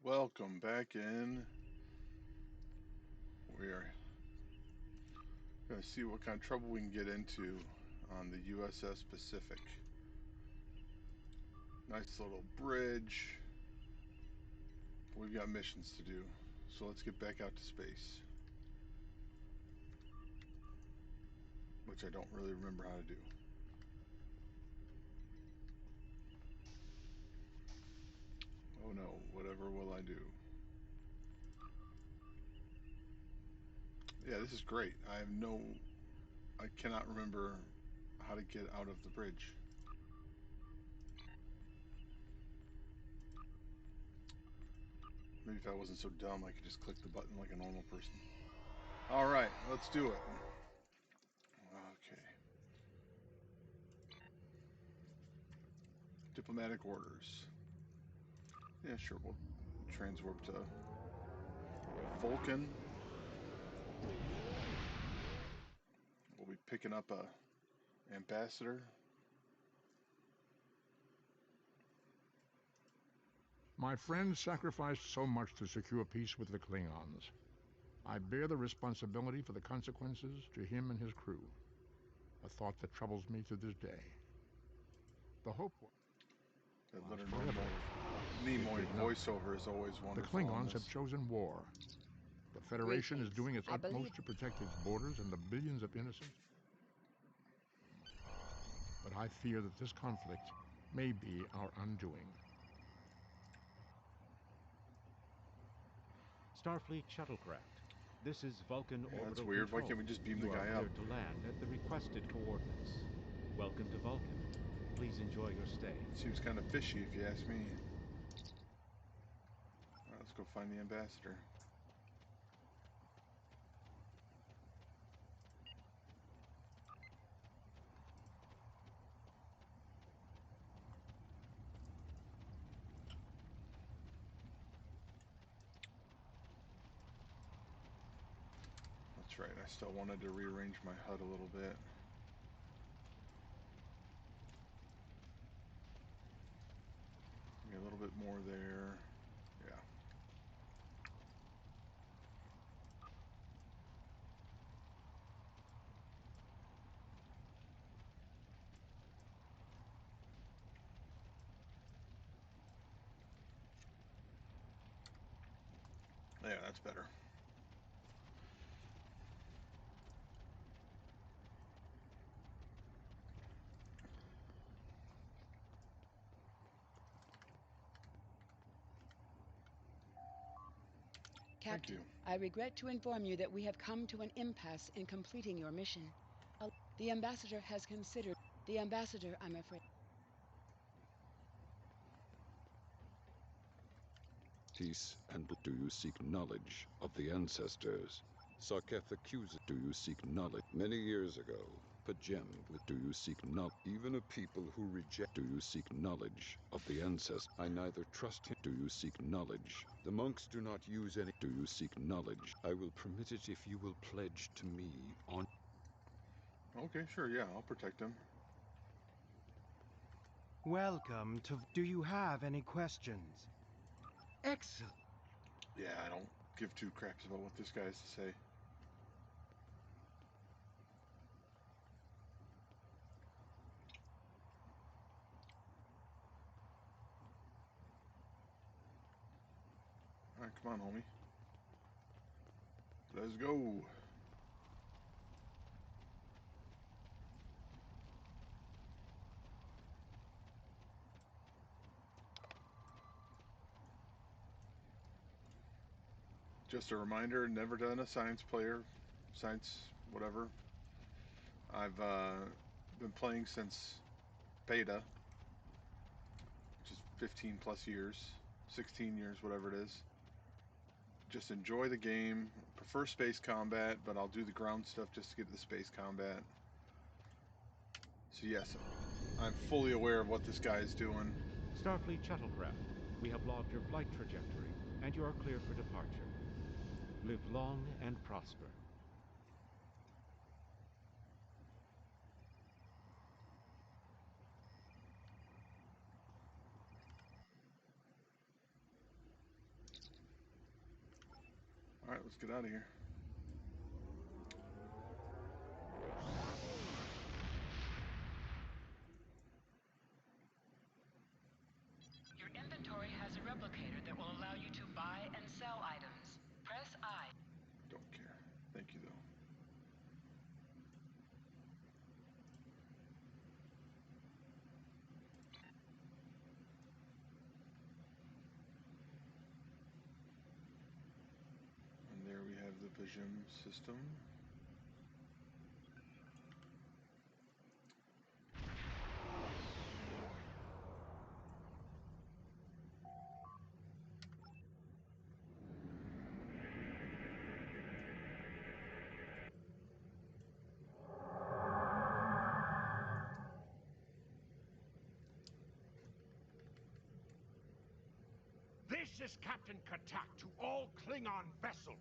Welcome back in. We are going to see what kind of trouble we can get into on the USS Pacific. Nice little bridge. We've got missions to do, so let's get back out to space, which I don't really remember how to do. Oh no, whatever will I do? Yeah, this is great. I cannot remember how to get out of the bridge. Maybe if I wasn't so dumb, I could just click the button like a normal person. All right, let's do it. Okay. Diplomatic orders. Yeah, sure. We'll transwarp to Vulcan. We'll be picking up a ambassador. My friend sacrificed so much to secure peace with the Klingons. I bear the responsibility for the consequences to him and his crew, a thought that troubles me to this day. The hope was That last Leonard forever. Nimoy It did not. voiceover is always The wonderful on Klingons have this. chosen war. The Federation is doing its utmost to protect its borders and the billions of innocents. But I fear that this conflict may be our undoing. Starfleet shuttlecraft. This is Vulcan Yeah, that's Orbital weird. Why Control. can't we just beam You the are guy up? cleared to land at the requested coordinates. Welcome to Vulcan. Please enjoy your stay. Seems kind of fishy if you ask me. All right, let's go find the ambassador. That's right. I still wanted to rearrange my HUD a little bit. Maybe a little bit more there. Yeah. Yeah, that's better. Captain, I regret to inform you that we have come to an impasse in completing your mission. The ambassador has considered. The ambassador, I'm afraid. Peace, and do you seek knowledge of the ancestors? Sarketh accuses, do you seek knowledge? Many years ago, Pajem with do you seek knowledge? Even a people who reject, do you seek knowledge of the ancestors? I neither trust him, do you seek knowledge? The monks do not use any, do you seek knowledge? I will permit it if you will pledge to me on. Okay, sure, yeah, I'll protect him. Welcome to... Do you have any questions? Excellent. Yeah, I don't give two craps about what this guy has to say. All right, come on, homie. Let's go. Just a reminder, never done a science player, science whatever. I've been playing since beta, which is 15 plus years, 16 years, whatever it is. Just enjoy the game. Prefer space combat, but I'll do the ground stuff just to get to the space combat. So yes, I'm fully aware of what this guy is doing. Starfleet shuttlecraft. We have logged your flight trajectory, and you are clear for departure. Live long and prosper. Alright, let's get out of here. Your inventory has a replicator that will allow you to buy and sell items. Press I. Don't care. Thank you, though. And there we have the Pajim system. This is Captain Katak to all Klingon vessels.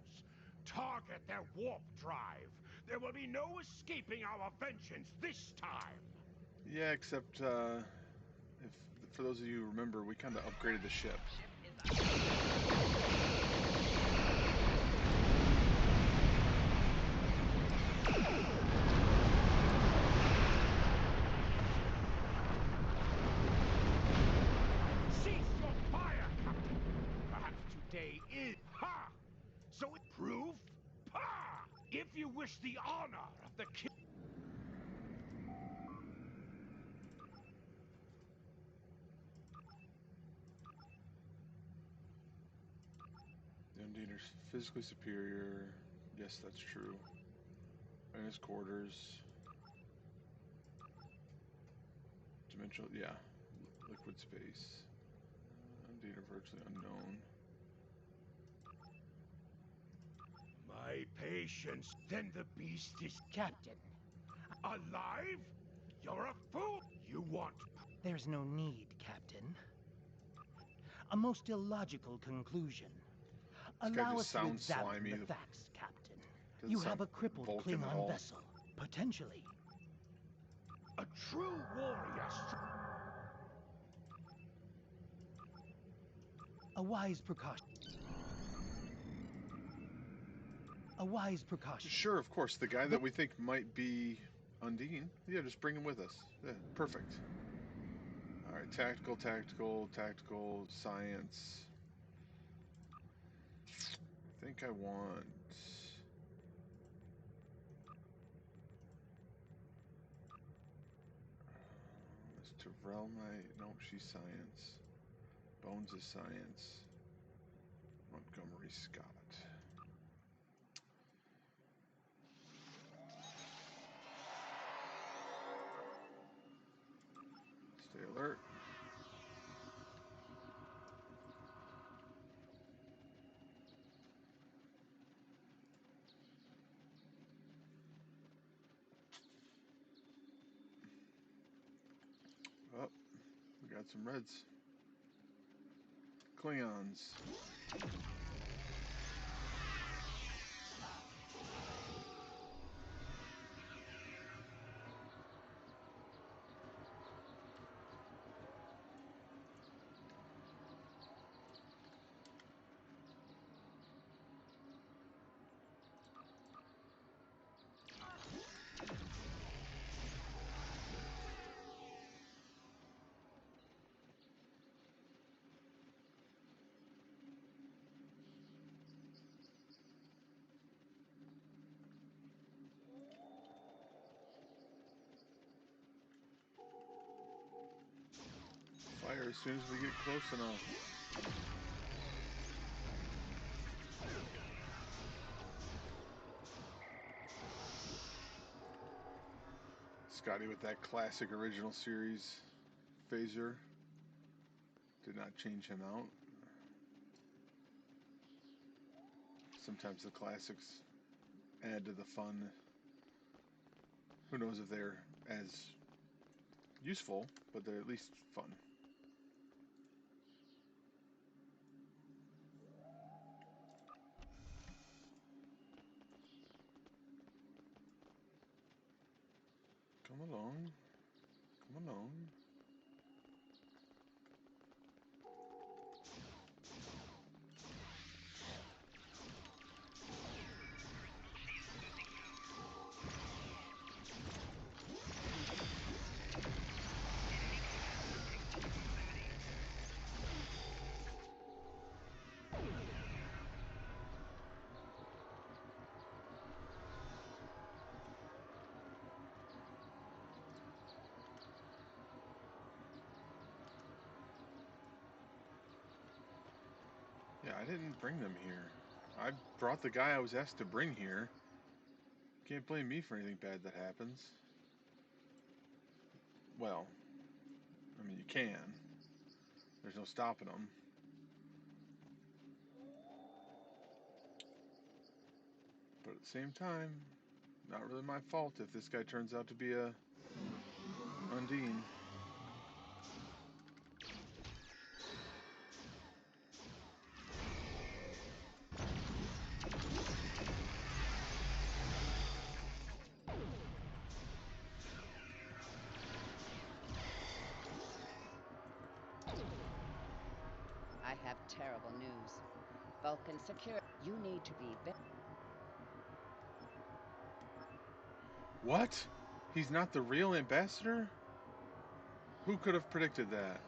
Target their warp drive. There will be no escaping our vengeance this time. Yeah, except if for those of you who remember, we kind of upgraded the ship. Cease your fire, Captain. Perhaps today is so it proof if you wish the honor of the king. The Undeader's physically superior. Yes, that's true. And his quarters. Dimensional, yeah. Liquid space. Undeader virtually unknown. My patience. Then the beast is Captain, alive? You're a fool. You want there's no need, Captain. A most illogical conclusion. This guy Allow just us to sounds examine slimy. the facts, Captain. Doesn't You sound have a crippled Vulcan at Klingon all. vessel, potentially. a true warrior. A wise precaution. A wise precaution. Sure, of course. The guy that we think might be Undine. Yeah, just bring him with us. Yeah, perfect. Alright, tactical, tactical, tactical, science. I think I want... Is Terrell my... Nope, she's science. Bones is science. Montgomery Scott. Stay alert. Oh, we got some reds. Klingons. Fire as soon as we get close enough. Scotty with that classic original series phaser. Did not change him out. Sometimes the classics add to the fun. Who knows if they're as useful, but they're at least fun. Come along. Come along. didn't bring them here. I brought the guy I was asked to bring here. Can't blame me for anything bad that happens. Well, I mean, you can. There's no stopping them. But at the same time, not really my fault if this guy turns out to be a Undine. I have terrible news. Vulcan Secure, you need to be What? He's not the real ambassador? Who could have predicted that?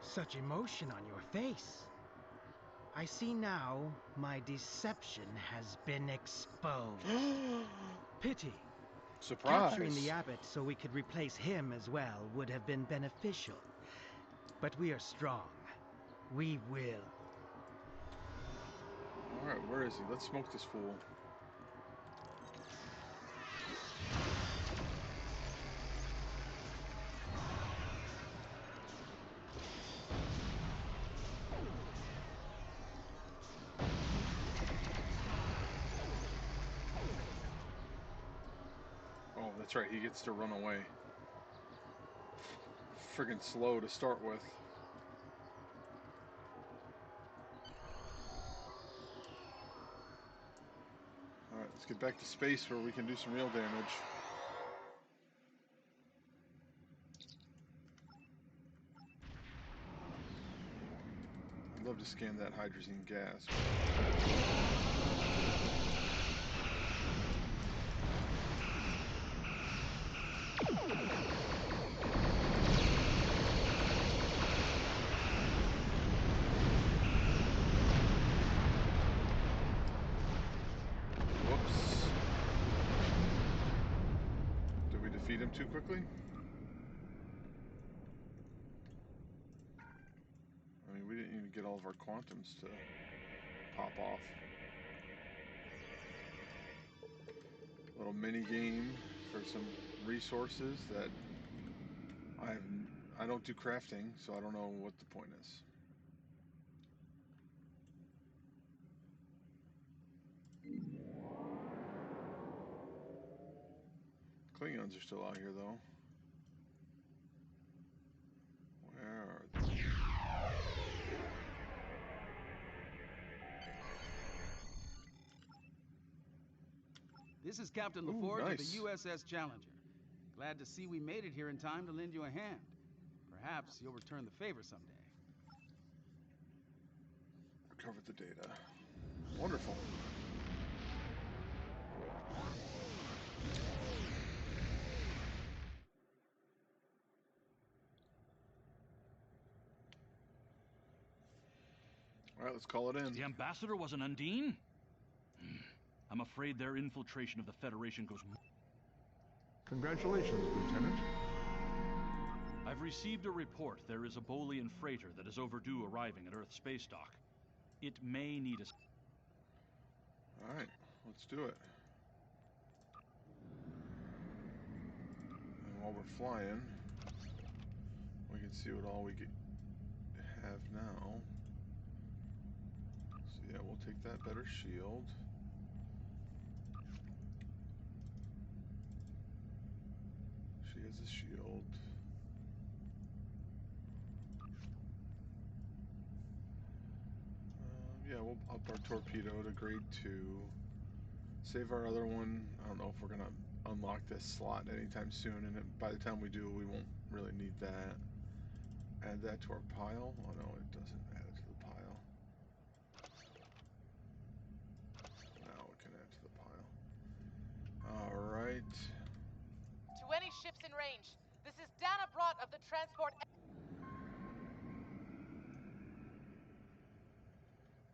Such emotion on your face. I see now my deception has been exposed. Pity. Surprise! Capturing the abbot so we could replace him as well would have been beneficial. But we are strong. We will. Alright, where is he? Let's smoke this fool. Oh, that's right, he gets to run away. Friggin' slow to start with. Alright, let's get back to space where we can do some real damage. I'd love to scan that hydrazine gas. Whoops. Did we defeat him too quickly? I mean, we didn't even get all of our quantums to pop off. Little mini game for some resources that I don't do crafting, so I don't know what the point is. Klingons are still out here, though. Where are they? This is Captain Ooh, LaForge of the nice. USS Challenger. Glad to see we made it here in time to lend you a hand. Perhaps you'll return the favor someday. Recovered the data. Wonderful. All right, let's call it in. The ambassador was an Undine? I'm afraid their infiltration of the Federation goes... Congratulations, Lieutenant. I've received a report there is a Bolian freighter that is overdue arriving at Earth space dock. It may need a... All right, let's do it. And while we're flying, we can see what all we have now. So yeah, we'll take that better shield. She has a shield. Yeah, we'll up our torpedo to grade 2. Save our other one. I don't know if we're gonna unlock this slot anytime soon, and by the time we do, we won't really need that. Add that to our pile. Oh no, it doesn't add it to the pile. Now we can add to the pile. All right. To any ships in range, this is Dana Brott of the Transport...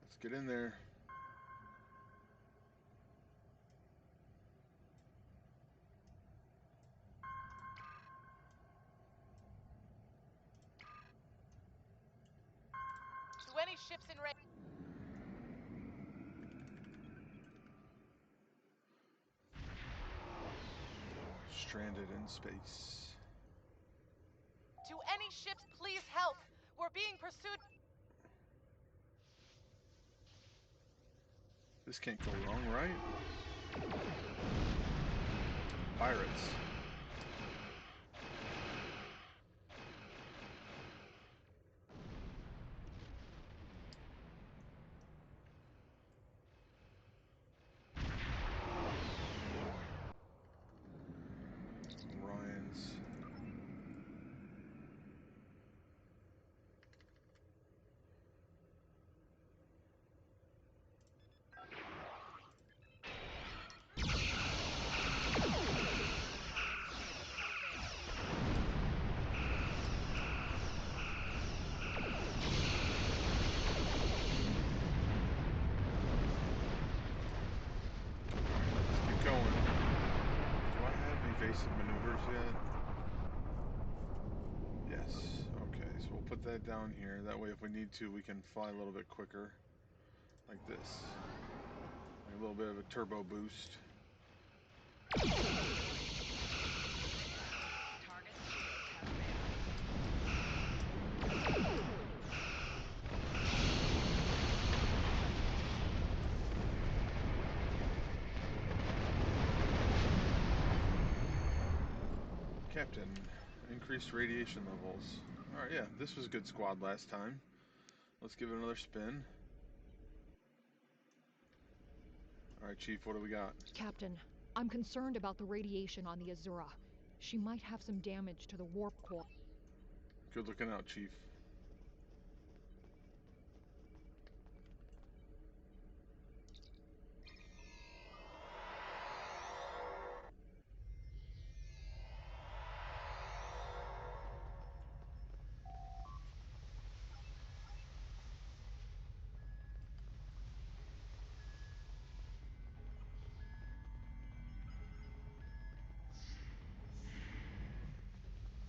Let's get in there. To any ships in range. Stranded in space. To any ships, please help. We're being pursued. This can't go wrong, right? Pirates. Orions. Keep going. Do I have evasive maneuvers yet? Yes. Okay, so we'll put that down here. That way if we need to, we can fly a little bit quicker. Like this. Like a little bit of a turbo boost. Captain, increased radiation levels. Alright, yeah, this was a good squad last time. Let's give it another spin. Alright, Chief, what do we got? Captain, I'm concerned about the radiation on the Azura. She might have some damage to the warp core. Good looking out, Chief.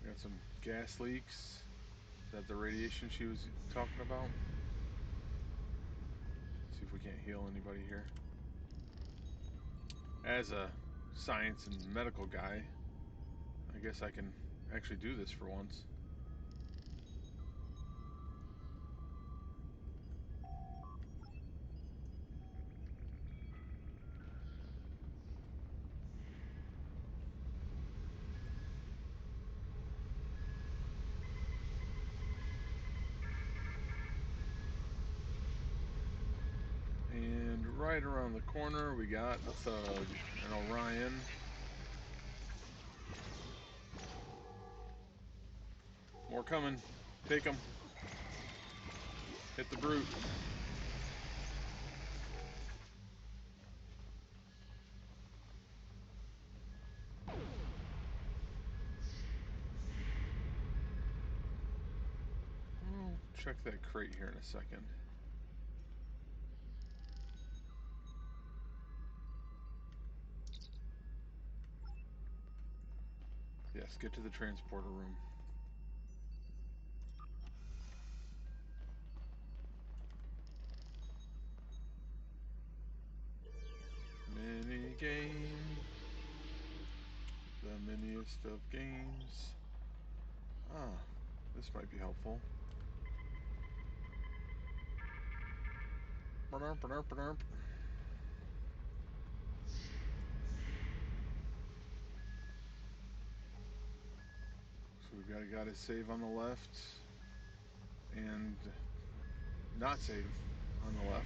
We got some gas leaks. Is that the radiation she was talking about? See if we can't heal anybody here. As a science and medical guy, I guess I can actually do this for once. And right around the corner, we got a Thug, an Orion. More coming. Take them. Hit the brute. I'll check that crate here in a second. Yes, get to the transporter room. Mini game. The miniest of games. Ah, this might be helpful. Ba-dump, ba-dump, ba-dump. So we've got a guy to save on the left and not save on the left.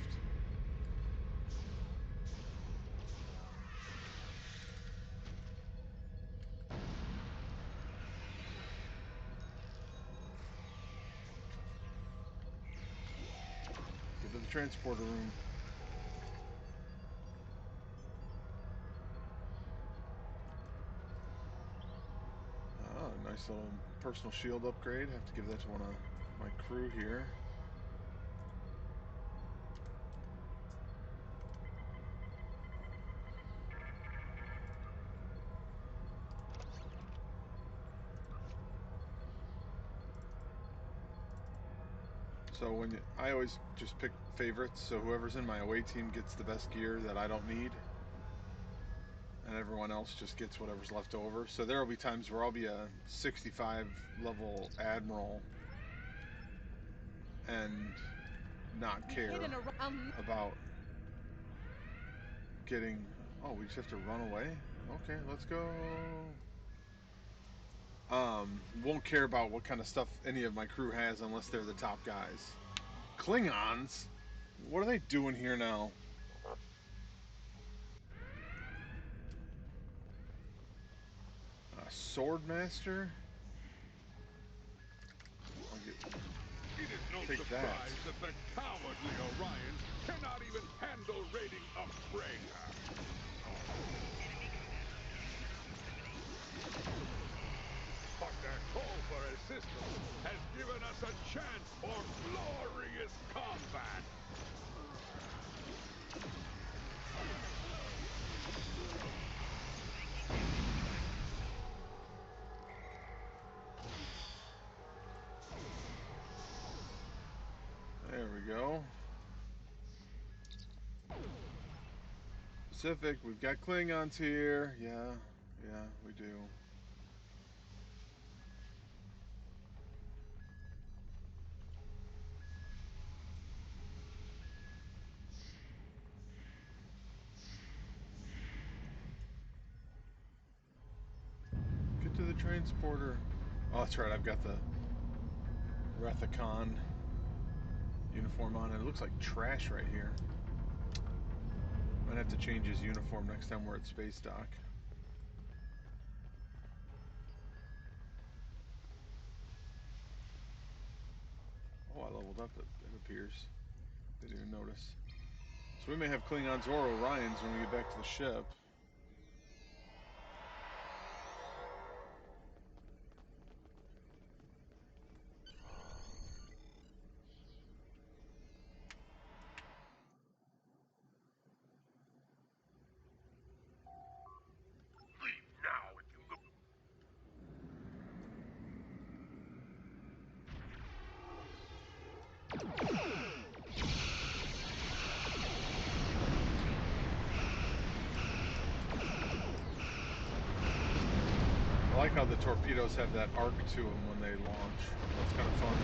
Get to the transporter room. Ah, nice little personal shield upgrade. Have to give that to one of my crew here. So I always just pick favorites, so whoever's in my away team gets the best gear that I don't need, and everyone else just gets whatever's left over. So there will be times where I'll be a 65 level admiral and not care about getting... Oh, we just have to run away? Okay, let's go. Won't care about what kind of stuff any of my crew has unless they're the top guys. Klingons? What are they doing here now? Swordmaster? It is no Take surprise that. that the cowardly Orions cannot even handle raiding a Freya. But their call for assistance has given us a chance for glorious combat. There we go. Pacific, we've got Klingons here. Yeah, we do. Get to the transporter. Oh, that's right, I've got the Rathacon uniform on. It looks like trash right here. Might have to change his uniform next time we're at Space Dock. Oh, I leveled up, it appears. Didn't even notice. So we may have Klingons or Orions when we get back to the ship. Leave now if you look. I like how the torpedoes have that arc to them when they launch. That's kind of fun.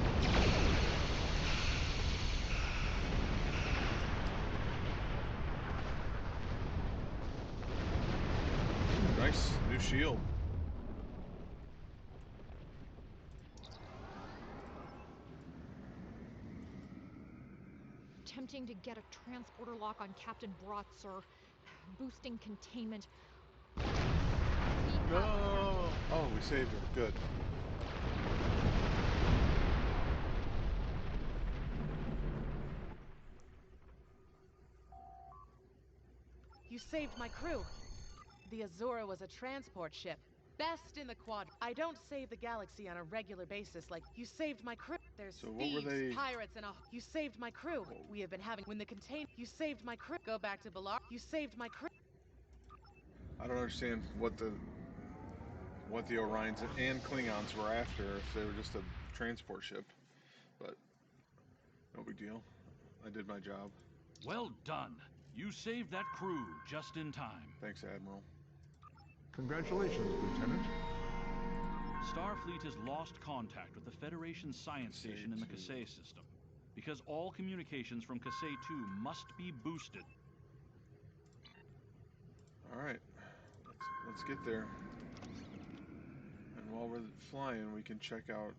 Nice new shield. Attempting to get a transporter lock on Captain Brott, sir. Boosting containment. No! Oh, we saved him. Good. You saved my crew. The Azura was a transport ship. Best in the quadrant. I don't save the galaxy on a regular basis like you saved my crew. There's So what were thieves, they- pirates, and you saved my crew. We have been having when the contain. You saved my crew. Go back to Balar. You saved my crew. I don't understand what the Orions and Klingons were after if they were just a transport ship, but no big deal. I did my job. Well done. You saved that crew just in time. Thanks, Admiral. Congratulations, Lieutenant. Starfleet has lost contact with the Federation science station in the Kasei system, because all communications from Kasei 2 must be boosted. All right, let's get there. And while we're flying, we can check out.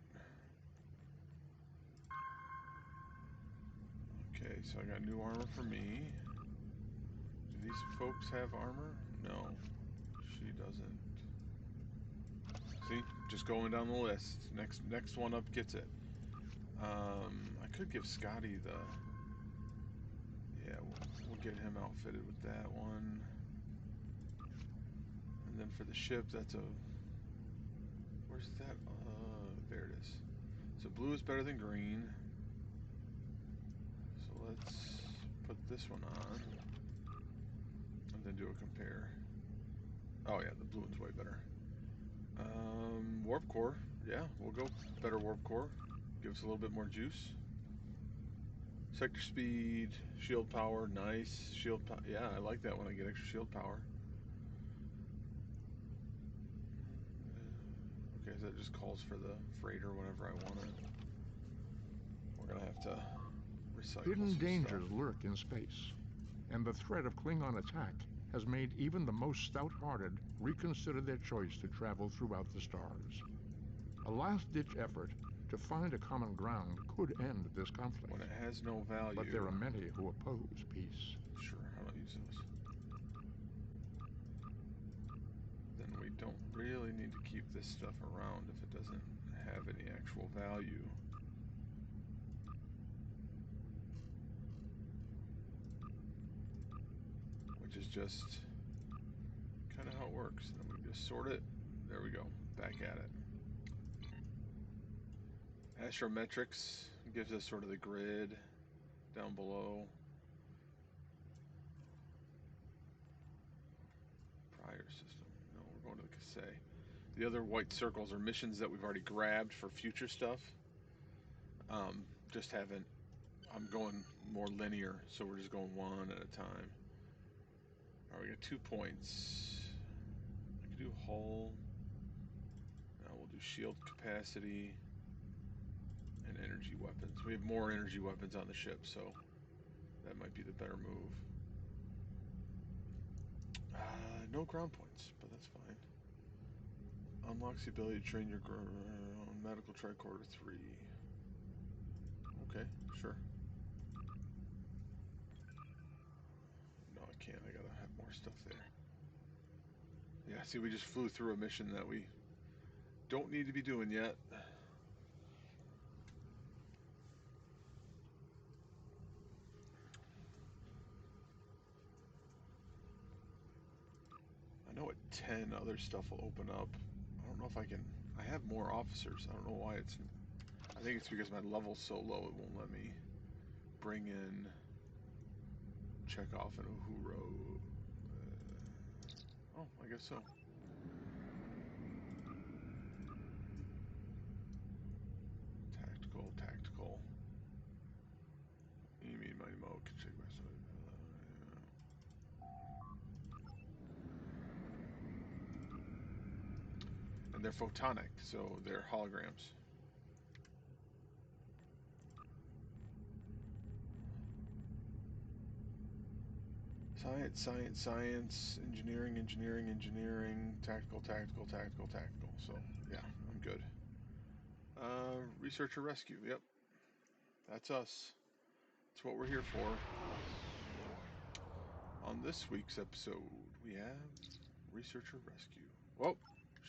Okay, so I got new armor for me. Do these folks have armor? No, she doesn't. See, just going down the list. Next one up gets it. I could give Scotty the. Yeah, we'll get him outfitted with that one. And then for the ship, that's a. Where's that? There it is. So blue is better than green. So let's put this one on. And then do a compare. Oh yeah, the blue one's way better. Warp core. Yeah, we'll go better warp core. Give us a little bit more juice. Sector speed, shield power, nice. Shield power, yeah, I like that when I get extra shield power. Okay, so that just calls for the freighter whenever I want it. We're gonna have to recycle Hidden some dangers stuff. lurk in space, and the threat of Klingon attack has made even the most stout-hearted reconsider their choice to travel throughout the stars. A last-ditch effort to find a common ground could end this conflict. When it has no value. But there are many who oppose peace. Sure, I don't use those. Then we don't really need to keep this stuff around if it doesn't have any actual value. Which is just kind of how it works. Then we just sort it. There we go. Back at it. Astrometrics gives us sort of the grid down below. Prior system. No, we're going to the Kasei. The other white circles are missions that we've already grabbed for future stuff. Just haven't. I'm going more linear, so we're just going one at a time. Alright, we got 2 points. I can do hull. Now we'll do shield capacity and energy weapons. We have more energy weapons on the ship, so that might be the better move. No ground points, but that's fine. Unlocks the ability to train your medical tricorder 3. Okay, sure. No, I can't. I gotta have more stuff there. Yeah, see, we just flew through a mission that we don't need to be doing yet. I know at 10 other stuff will open up. I don't know if I can. I have more officers. I don't know why it's. I think it's because my level's so low it won't let me bring in Chekhov and Uhuro. Oh, I guess so. Tactical. Emi, Mighty Mo, can check myself. And they're photonic, so they're holograms. Science, engineering, tactical. So, yeah, I'm good. Researcher rescue, yep. That's us. That's what we're here for. On this week's episode, we have Researcher rescue. Whoa,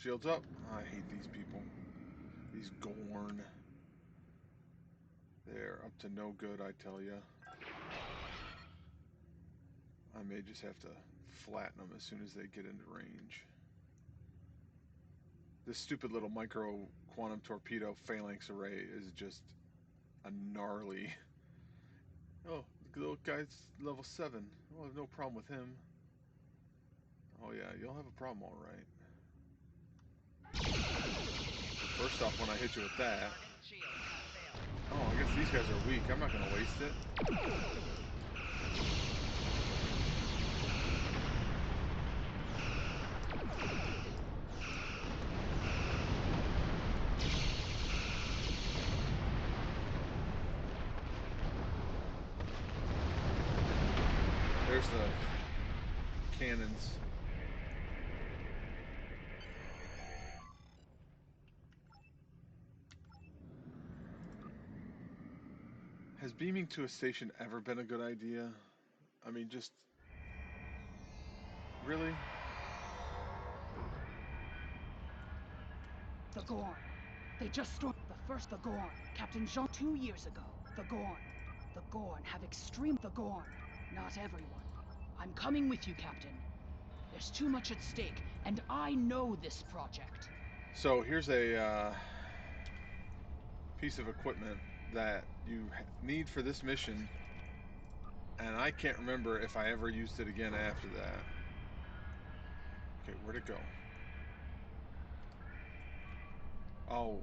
shields up. I hate these people. These Gorn. They're up to no good, I tell ya. I may just have to flatten them as soon as they get into range. This stupid little micro quantum torpedo phalanx array is just a gnarly. Oh, the little guy's level 7. We'll have no problem with him. Oh yeah, you'll have a problem, all right. First off, when I hit you with that. Oh, I guess these guys are weak. I'm not gonna waste it. There's the cannons. Has beaming to a station ever been a good idea? I mean, just... Really? The Gorn. They just stormed the Gorn. Captain Jean 2 years ago. The Gorn. The Gorn have extreme... The Gorn. Not everyone. I'm coming with you, Captain. There's too much at stake, and I know this project. So here's a piece of equipment that you need for this mission, and I can't remember if I ever used it again after that. Okay, where'd it go? Oh.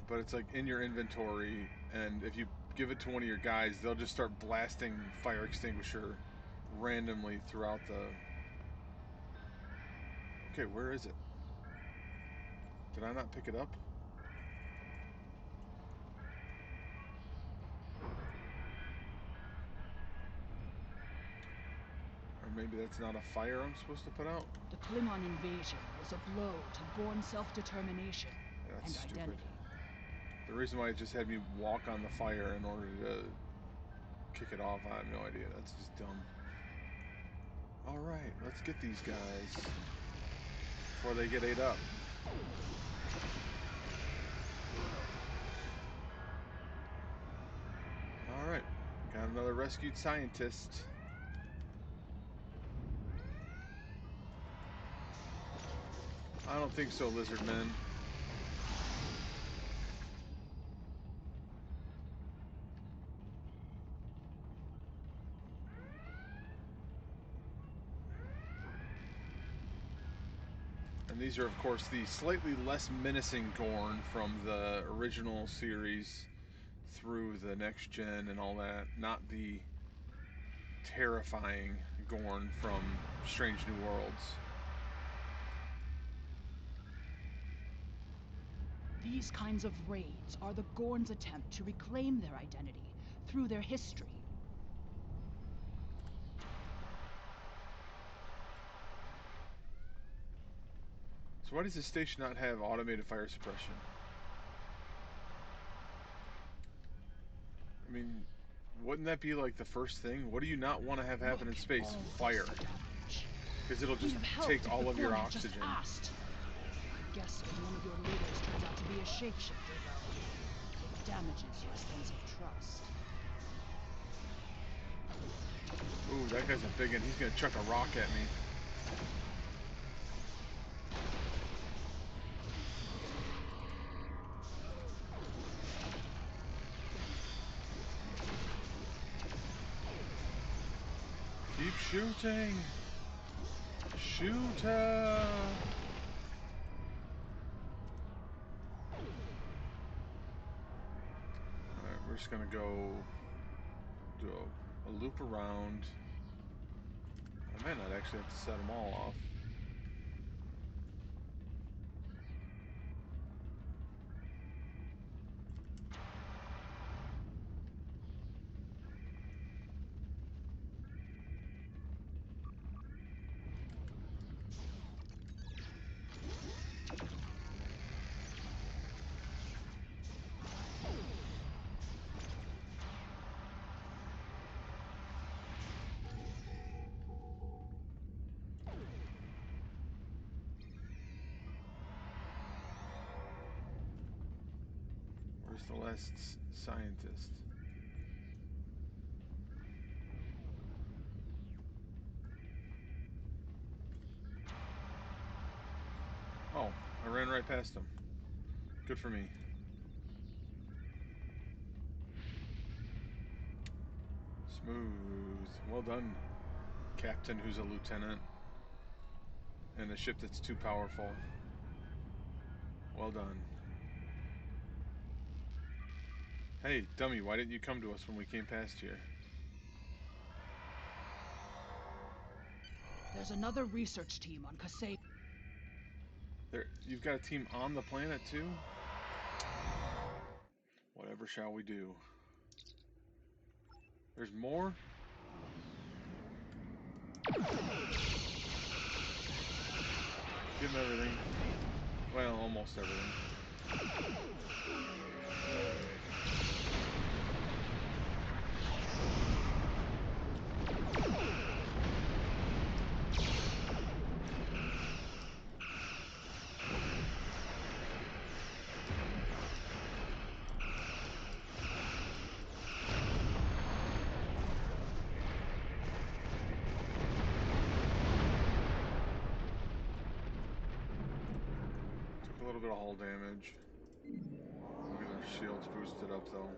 But it's like in your inventory, and if you give it to one of your guys, they'll just start blasting fire extinguisher randomly throughout the... Okay, where is it? Did I not pick it up? Or maybe that's not a fire I'm supposed to put out? The Klingon invasion was a blow to Gorn self-determination and stupid. identity. The reason why it just had me walk on the fire in order to kick it off, I have no idea. That's just dumb. Alright, let's get these guys before they get ate up. Alright, got another rescued scientist. I don't think so, lizard men. And these are, of course, the slightly less menacing Gorn from the original series through the next gen and all that. Not the terrifying Gorn from Strange New Worlds. These kinds of raids are the Gorn's attempt to reclaim their identity through their history. So why does this station not have automated fire suppression? I mean, wouldn't that be like the first thing? What do you not want to have happen in space? Fire. Because it'll just take all of your oxygen. I guess when one of your leaders turns out to be a shapeshifter, though, it damages your sense of trust. Ooh, that guy's a big one. He's gonna chuck a rock at me. Keep shooting! Shoot her! Alright, we're just gonna go do a loop around. I might not actually have to set them all off. Where's the last scientist? Oh, I ran right past him. Good for me. Smooth. Well done, Captain who's a lieutenant. And a ship that's too powerful. Well done. Hey, dummy, why didn't you come to us when we came past here? There's another research team on Kasei. You've got a team on the planet too? Whatever shall we do? There's more? Give him everything. Well, almost everything. Took a little bit of hull damage. We'll get our shields boosted up though.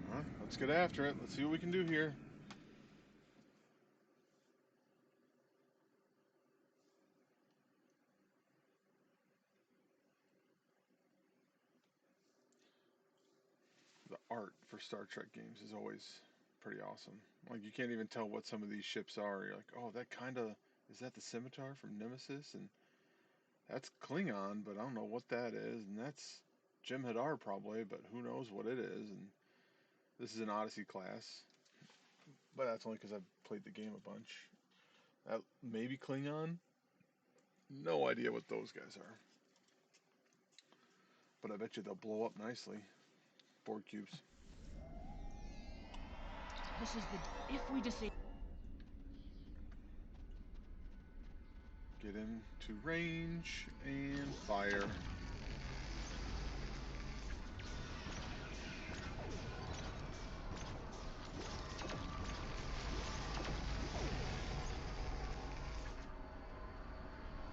Alright, let's get after it. Let's see what we can do here. for Star Trek games is always pretty awesome. Like, you can't even tell what some of these ships are. You're like, oh, that kind of, is that the Scimitar from Nemesis? And that's Klingon, but I don't know what that is. And that's Jem'Hadar probably, but who knows what it is. And this is an Odyssey class, but that's only because I've played the game a bunch. That maybe Klingon? No idea what those guys are. But I bet you they'll blow up nicely. Borg cubes. This is the... If we disable... Get into range and fire.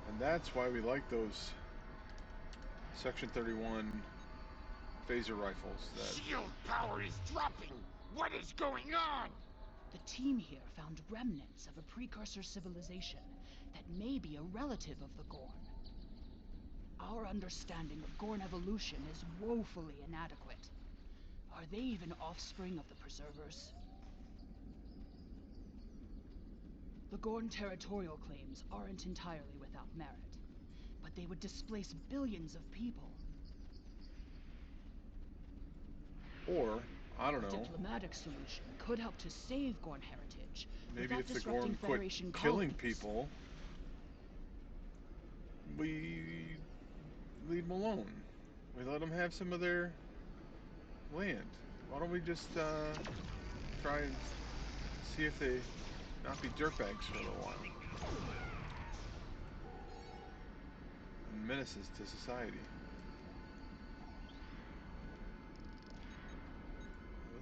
And that's why we like those Section 31 phaser rifles. That Shield power is dropping! What is going on? The team here found remnants of a precursor civilization that may be a relative of the Gorn. Our understanding of Gorn evolution is woefully inadequate. Are they even offspring of the Preservers? The Gorn territorial claims aren't entirely without merit, but they would displace billions of people. Or, I don't A know, diplomatic solution could help to save Gorn heritage. maybe without if the disrupting Gorn quit Federation killing colonies. people, we leave them alone. We let them have some of their land. Why don't we just try and see if they not be dirtbags for a little while? And menaces to society.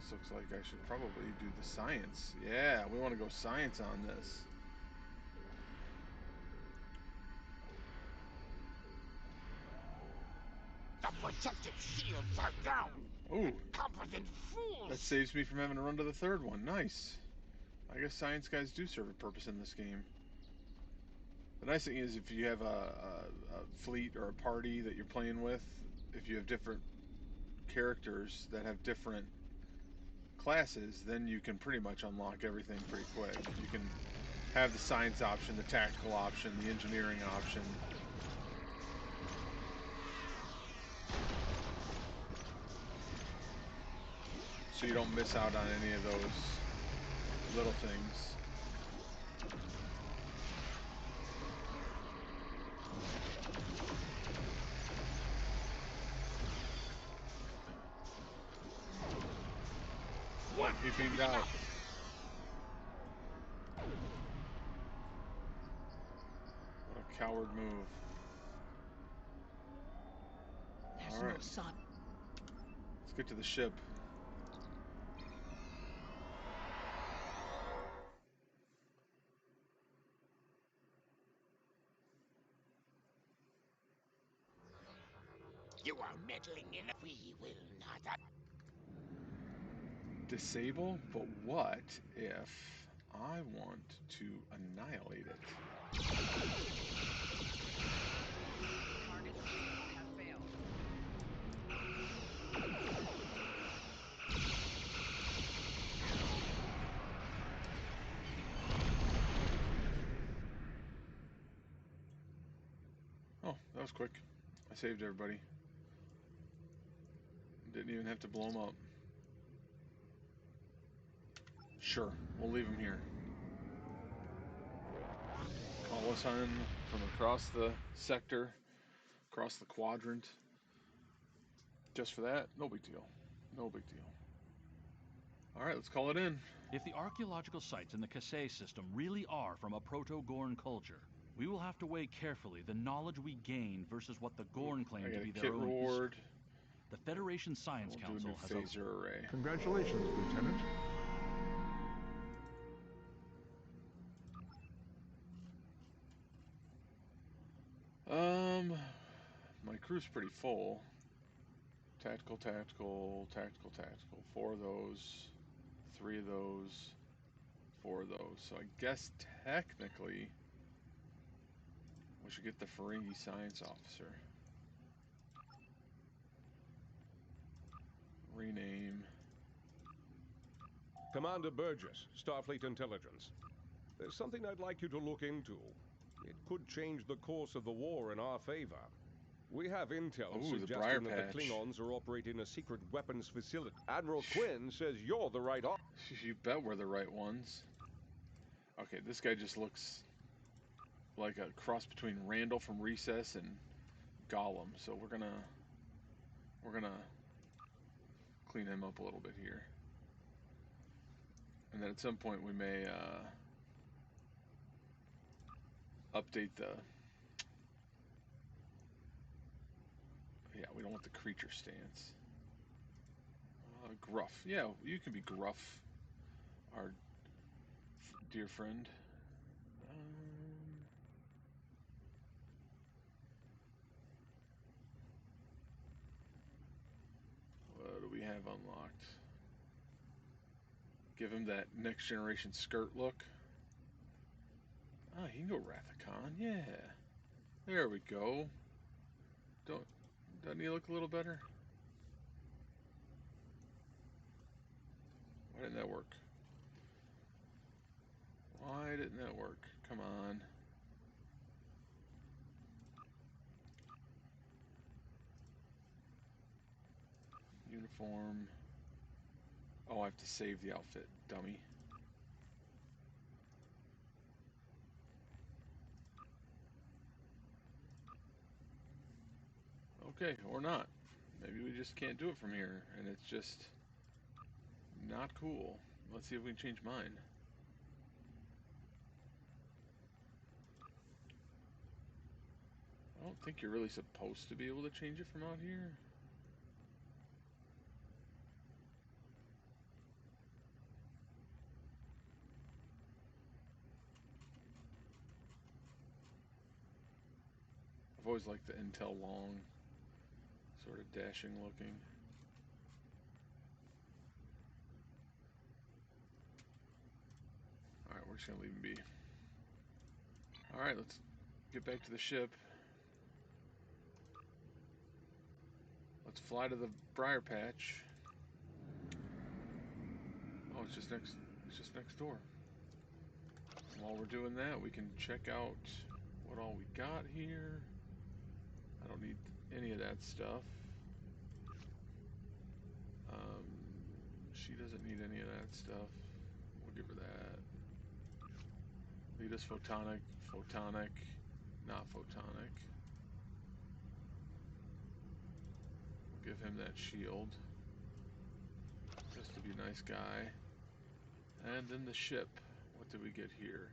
This looks like I should probably do the science. Yeah, we want to go science on this. The protective shields are down! Ooh, Competent fools! that saves me from having to run to the third one. Nice. I guess science guys do serve a purpose in this game. The nice thing is if you have a fleet or a party that you're playing with, if you have different characters that have different classes, then you can pretty much unlock everything pretty quick. You can have the science option, the tactical option, the engineering option. So you don't miss out on any of those little things. What? He beamed out. What a coward move. There's All no right. sign. Let's get to the ship. You are meddling in... We will not... Disable? But what if I want to annihilate it? Target disable has failed. Oh, that was quick. I saved everybody. Didn't even have to blow them up. Sure, we'll leave them here. Call us on from across the sector, across the quadrant. Just for that, no big deal. No big deal. All right, let's call it in. If the archaeological sites in the Kasei system really are from a Proto-Gorn culture, we will have to weigh carefully the knowledge we gain versus what the Gorn claim I to got be a their kit own reward. The Federation Science We'll do Council a has new phaser array. Congratulations, Lieutenant. My crew's pretty full. Tactical, tactical, tactical, tactical. 4 of those, 3 of those, 4 of those. So I guess technically we should get the Ferengi Science Officer. Rename. Commander Burgess, Starfleet Intelligence. There's something I'd like you to look into. It could change the course of the war in our favor. We have intel Ooh, the suggesting Briar that the Patch. Klingons are operating a secret weapons facility. Admiral Quinn says you're the right You bet we're the right ones. Okay, this guy just looks like a cross between Randall from Recess and Gollum. So we're gonna clean him up a little bit here. And then at some point we may update the... Yeah, we don't want the creature stance. Gruff. Yeah, you can be Gruff, our dear friend. What do we have unlocked? Give him that next generation skirt look. Ah, he can go Rathacon. Yeah. There we go. Doesn't he look a little better? Why didn't that work? Why didn't that work? Come on. Uniform. Oh, I have to save the outfit, dummy. Okay, or not. Maybe we just can't do it from here, and it's just not cool. Let's see if we can change mine. I don't think you're really supposed to be able to change it from out here. I've always liked the Intel long, sort of dashing looking. Alright, we're just going to leave him be. Alright, let's get back to the ship. Let's fly to the Briar Patch. Oh, it's just next door. And while we're doing that, we can check out what all we got here. I don't need any of that stuff. She doesn't need any of that stuff. We'll give her that. Lead us photonic, not photonic. We'll give him that shield. Just to be a nice guy. And then the ship. What did we get here?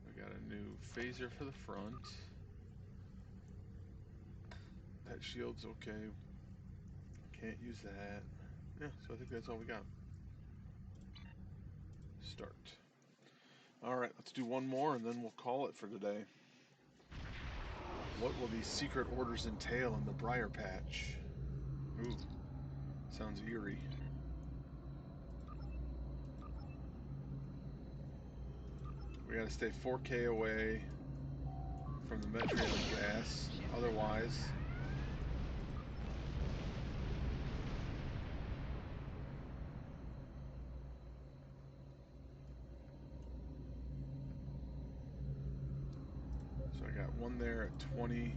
We got a new phaser for the front. That shield's okay. Can't use that. Yeah, so I think that's all we got. Start. Alright, let's do one more and then we'll call it for today. What will these secret orders entail in the Briar Patch? Ooh, sounds eerie. We gotta stay 4K away from the Metreon gas, otherwise... So I got one there at 20.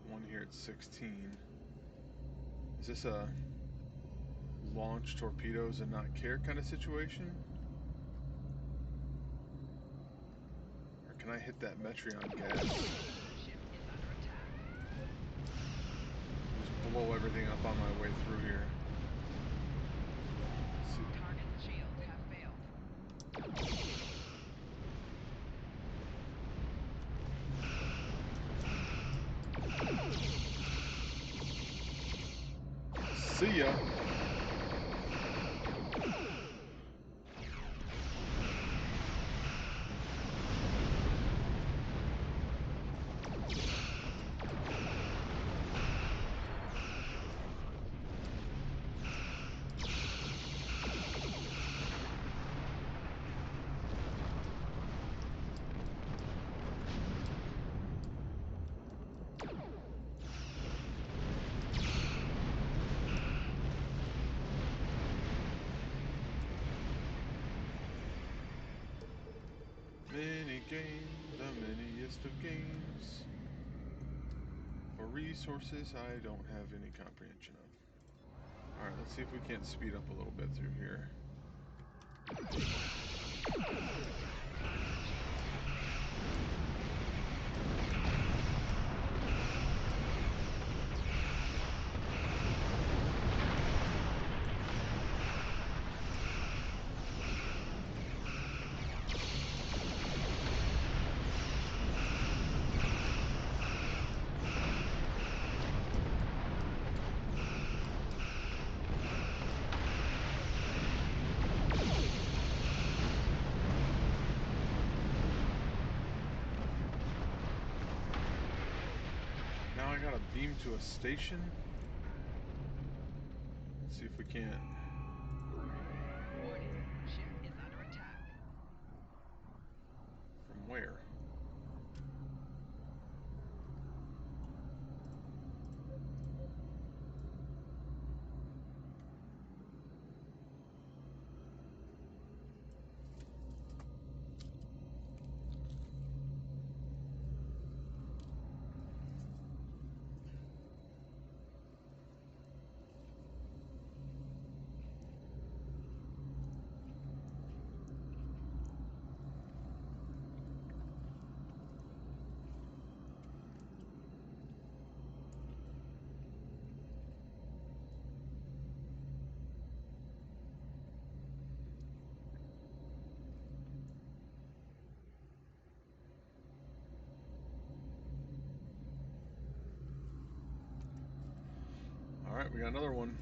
One here at 16. Is this a launch torpedoes and not care kind of situation? Or can I hit that Metreon gas? Just blow everything up on my way through here. Let's see. Target shields have failed. See ya. game, the miniest of games. For resources I don't have any comprehension of. Alright, let's see if we can't speed up a little bit through here. Beam to a station. Let's see if we can't. Warning, ship is under attack. From where? Alright, we got another one.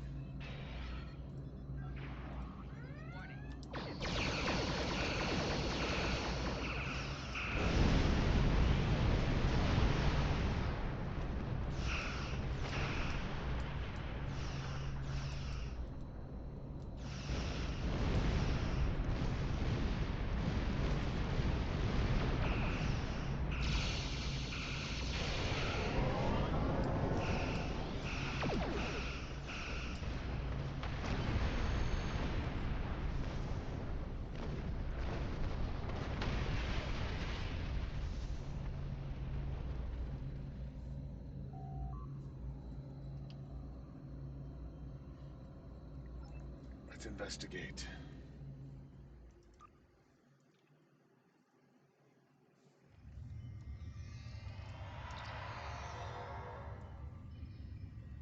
Let's investigate.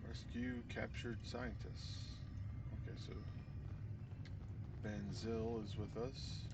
Rescue captured scientists. Okay, so Banzil is with us.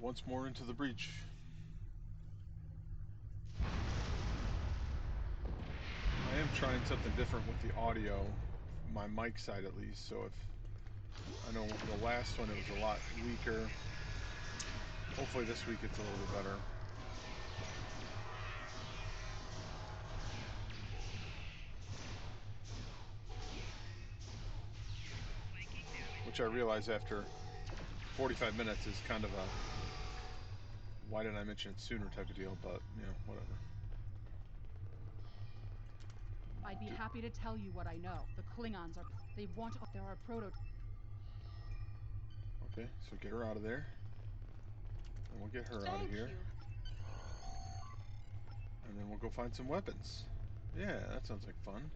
Once more into the breach. I am trying something different with the audio, my mic side at least, so if I know the last one it was a lot weaker. Hopefully this week it's a little bit better. Which I realize after 45 minutes is kind of a why didn't I mention it sooner type of deal, but you know, whatever. I'd be happy to tell you what I know. The Klingons are... They want... There are proto... Okay, so get her out of there. And we'll get her out of here. And then we'll go find some weapons. Yeah, that sounds like fun.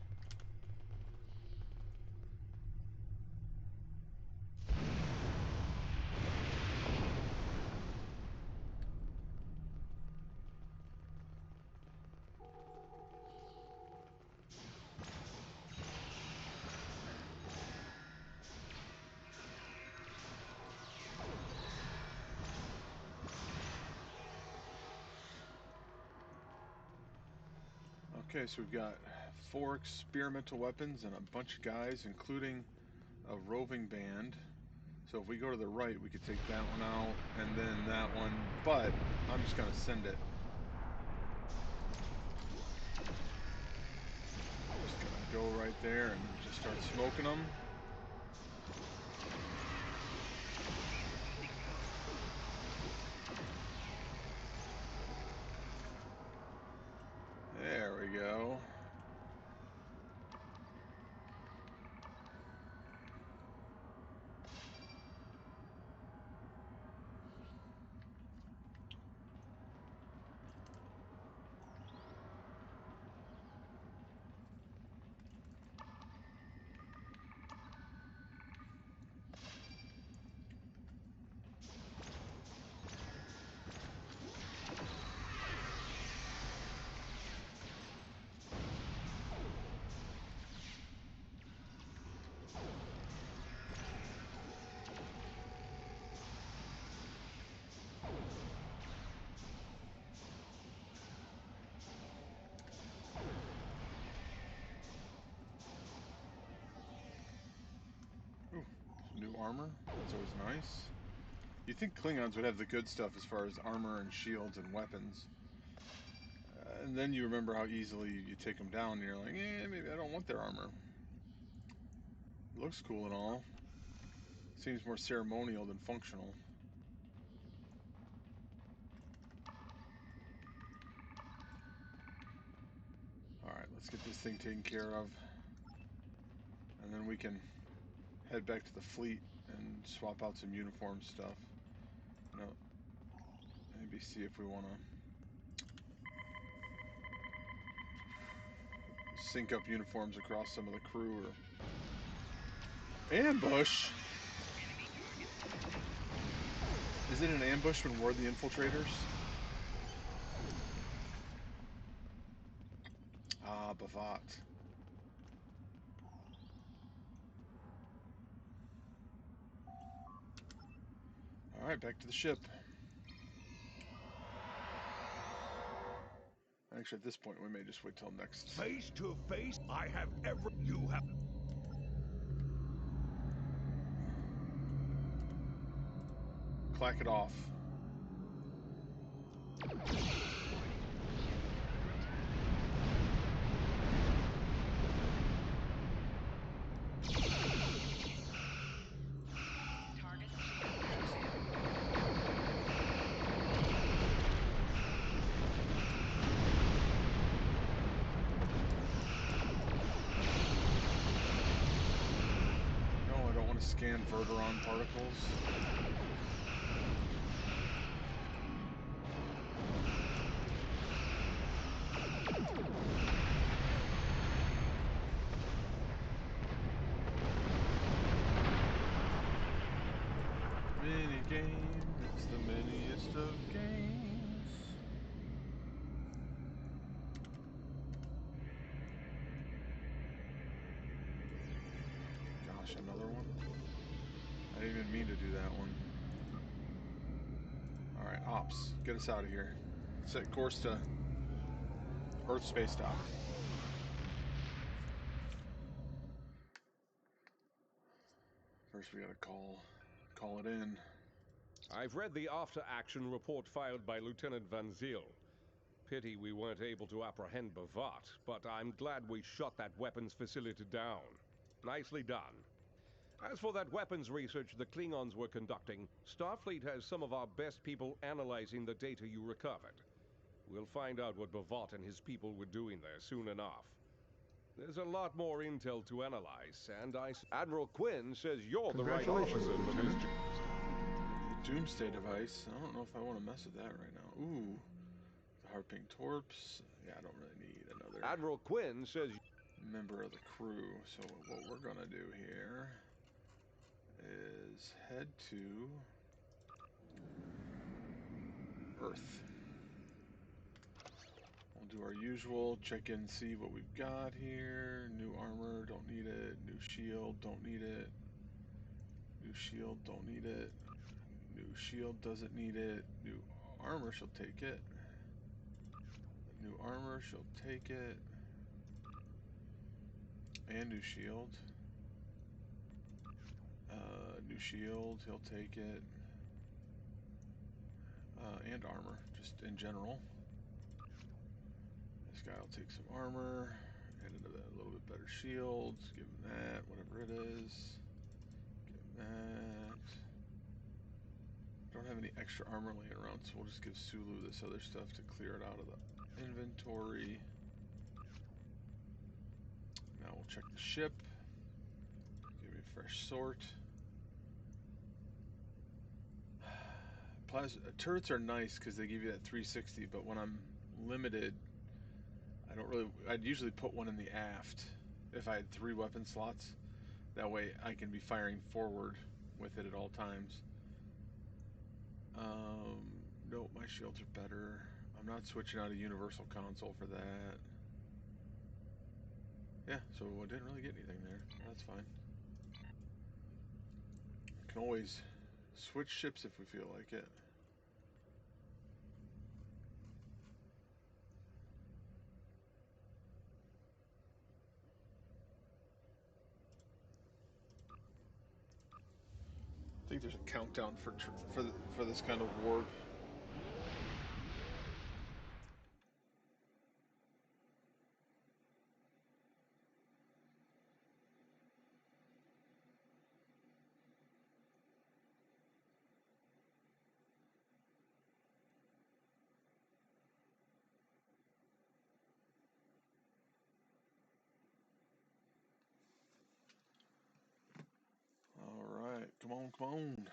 Okay, so we've got 4 experimental weapons and a bunch of guys, including a roving band. So if we go to the right, we could take that one out, and then that one, but I'm just gonna send it. Just gonna go right there and just start smoking them. There we go. New armor, that's always nice. You think Klingons would have the good stuff as far as armor and shields and weapons. And then you remember how easily you take them down and you're like, maybe I don't want their armor. It looks cool and all. Seems more ceremonial than functional. Alright, let's get this thing taken care of. And then we can head back to the fleet and swap out some uniform stuff. No, maybe see if we want to sync up uniforms across some of the crew or ambush. Is it an ambush when we're the infiltrators? Ah, Bavat. Alright, back to the ship. Actually, at this point, we may just wait till next. Face to face, I have you have. Clack it off. Scan Verteron particles. Mini game, it's the miniest of games. Gosh, another one? I didn't even mean to do that one. Alright, Ops, get us out of here. Set course to Earth space dock. First we gotta call it in. I've read the after-action report filed by Lieutenant Van Zyl. Pity we weren't able to apprehend Bavat, but I'm glad we shot that weapons facility down. Nicely done. As for that weapons research the Klingons were conducting, Starfleet has some of our best people analyzing the data you recovered. We'll find out what Bavat and his people were doing there soon enough. There's a lot more intel to analyze, and Admiral Quinn says you're the right officer for this job. The Doomsday device. I don't know if I want to mess with that right now. Ooh. The Harping Torps. Yeah, I don't really need another Admiral Quinn says member of the crew. So what we're gonna do here is head to Earth. We'll do our usual, check in, see what we've got here. New armor, don't need it. New shield, don't need it. New shield, don't need it. New shield doesn't need it. New armor, she'll take it. New armor, she'll take it. And new shield. New new shield, he'll take it. And armor, just in general. This guy will take some armor, and a little bit better shields. Give him that, whatever it is. Give him that. Don't have any extra armor laying around, so we'll just give Sulu this other stuff to clear it out of the inventory. Now we'll check the ship. Give me a fresh sort. Turrets are nice because they give you that 360, but when I'm limited, I'd usually put one in the aft if I had 3 weapon slots. That way I can be firing forward with it at all times. Nope, my shields are better. I'm not switching out a universal console for that. Yeah, so I didn't really get anything there. That's fine. I can always switch ships if we feel like it. I think there's a countdown for this kind of ward. All right, come on, come on.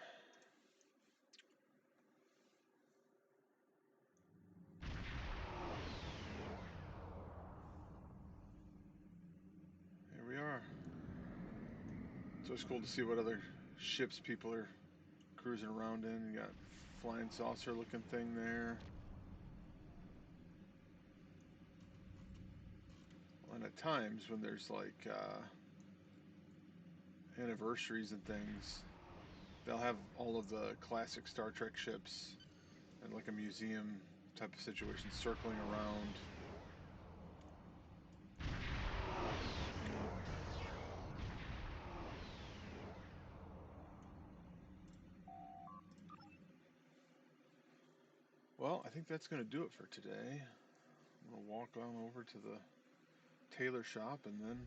Here we are. It's always cool to see what other ships people are cruising around in. You got flying saucer looking thing there. And at times when there's like anniversaries and things, they'll have all of the classic Star Trek ships and like a museum type of situation circling around. Well, I think that's going to do it for today. I'm going to walk on over to the tailor shop and then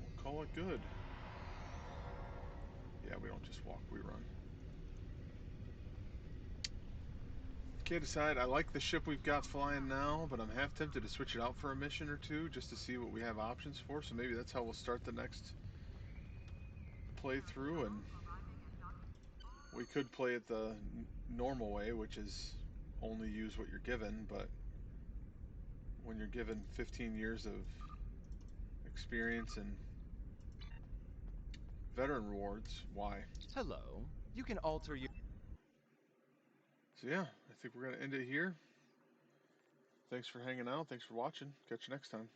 we'll call it good. Yeah, we don't just walk, we run. Can't decide. I like the ship we've got flying now, but I'm half tempted to switch it out for a mission or two just to see what we have options for. So maybe that's how we'll start the next playthrough, and we could play it the normal way, which is only use what you're given, but when you're given 15 years of experience and veteran rewards, why? Hello. You can alter your... So yeah, I think we're going to end it here. Thanks for hanging out. Thanks for watching. Catch you next time.